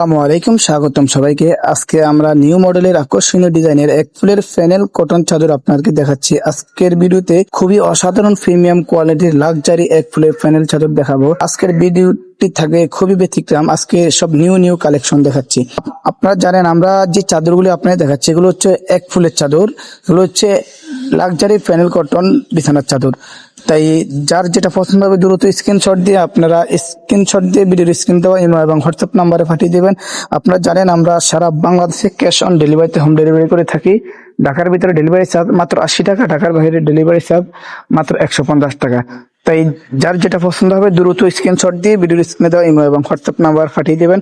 আসসালামু আলাইকুম, স্বাগতম সবাইকে। আজকে আমরা নিউ মডেলের আকর্ষণীয় ডিজাইনের এক ফুলের ফ্যানেল কটন চাদর আপনাদেরকে দেখাচ্ছি। আজকের ভিডিওতে খুবই অসাধারণ প্রিমিয়াম কোয়ালিটির লাক্সারি এক ফুলের ফ্যানেল চাদর দেখাবো। আজকের ভিডিওটি থাকবে খুবই ব্যতিক্রম। আজকে সব নিউ কালেকশন দেখাচ্ছি। আপনারা জানেন আমরা যে চাদরগুলি আপনাদের দেখাচ্ছি এগুলো হচ্ছে এক ফুলের চাদর, এগুলো হচ্ছে লাক্সারি ফ্যানেল কটন বিছানার চাদর। তাই যার যেটা পছন্দ হবে দ্রুত স্ক্রিনশট দিয়ে ভিডিওর স্ক্রিন দেওয়া ইমো এবং হোয়াটসঅ্যাপ নাম্বারে পাঠিয়ে দেবেন। আপনারা জানেন আমরা সারা বাংলাদেশে ক্যাশ অন ডেলিভারিতে হোম ডেলিভারি করে থাকি। ঢাকার ভিতরে ডেলিভারি চার্জ মাত্র 80 টাকা, ঢাকার বাইরে ডেলিভারি চার্জ মাত্র 150 টাকা। তাই যার যেটা পছন্দ হবে দ্রুত স্ক্রিনশট দিয়ে ভিডিওর স্ক্রিনে দেওয়া ইমো এবং হোয়াটসঅ্যাপ নাম্বার পাঠিয়ে দেবেন।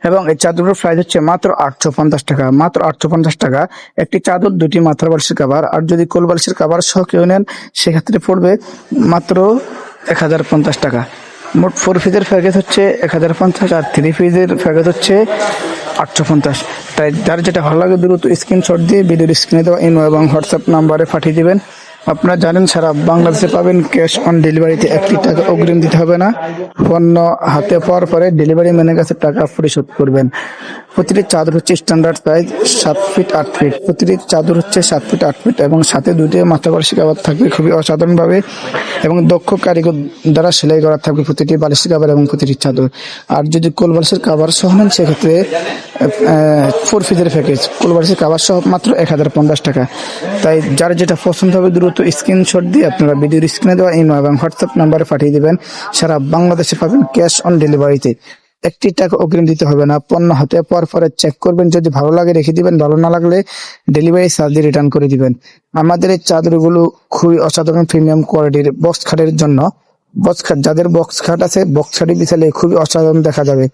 এবং এই চাদরের প্রাইস হচ্ছে মাত্র 850 টাকা, মাত্র 850 টাকা। একটি চাদর, দুটি মাথার বালিশের কাভার, আর যদি কোল বালিশের কাভার সহ কেউ নেন সেক্ষেত্রে পড়বে মাত্র 1050 টাকা। মোট 4 পিসের প্যাকেজ হচ্ছে 1050 আর 3 পিসের প্যাকেজ হচ্ছে 850। তাই যার যেটা ভালো লাগে দ্রুত স্ক্রিনশট দিয়ে ভিডিওর স্ক্রিনে দেওয়া ইমো এবং হোয়াটসঅ্যাপ নাম্বারে পাঠিয়ে দিবেন। আপনারা জানেন সারা বাংলাদেশে পাবেন ক্যাশ অন ডেলিভারিতে, 1 টাকা অগ্রিম দিতে হবে না। পণ্য হাতে পাওয়ার পরে ডেলিভারি ম্যানের কাছে টাকা পরিশোধ করবেন। প্রতিটি চাদর হচ্ছে স্ট্যান্ডার্ড সাইজ 7 ফিট 8 ফিট, প্রতিটি চাদর হচ্ছে 7 ফিট 8 ফিট এবং সাথে দুটি মাথা বালিশের কাভার থাকবে খুবই অসাধারণভাবে এবং দক্ষ কারিগর দ্বারা সেলাই করা থাকবে প্রতিটি বালিশের কাভার এবং প্রতিটি চাদর। আর যদি কোল বালিশের কাভার সহ নেন সেক্ষেত্রে 4 পিসের প্যাকেজ, কোল বালিশের কাভার সহ মাত্র 1050 টাকা। তাই যার যেটা পছন্দ হবে দ্রুত স্ক্রিনশট দিয়ে আপনারা ভিডিওর স্ক্রিনে দেওয়া ইমো এবং হোয়াটসঅ্যাপ নাম্বারে পাঠিয়ে দিবেন। সারা বাংলাদেশে পাবেন ক্যাশ অন ডেলিভারিতে, 1 টাকা অগ্রিম দিতে হবে না। পণ্য হাতে পাওয়ার পরে চেক করবেন, যদি ভালো লাগে রেখে দিবেন, ভালো না লাগলে ডেলিভারি চার্জ দিয়ে রিটার্ন করে দিবেন। আমাদের এই চাদরগুলো খুবই অসাধারণ প্রিমিয়াম কোয়ালিটির। বক্স খাটের জন্য যাদের বক্স খাট আছে বক্স খাটে বিছালে খুবই অসাধারণ দেখা যাবে।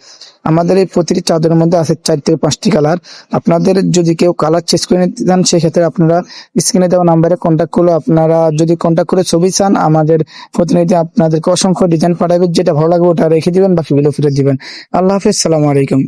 আমাদের এই প্রতিটি চাদরের মধ্যে আছে 4 থেকে 5টি কালার। আপনাদের যদি কেউ কালার চেঞ্জ করে নিতে চান সেক্ষেত্রে আপনারা স্ক্রিনে দেওয়া নাম্বারে কন্ট্যাক্ট করলে, আপনারা যদি কন্ট্যাক্ট করে ছবি চান আমাদের প্রতিনিধি আপনাদেরকে অসংখ্য ডিজাইন পাঠাবে। যেটা ভালো লাগবে ওটা রেখে দিবেন, বাকিগুলো ফিরে দিবেন। আল্লাহ হাফেজ, সালামু আলাইকুম।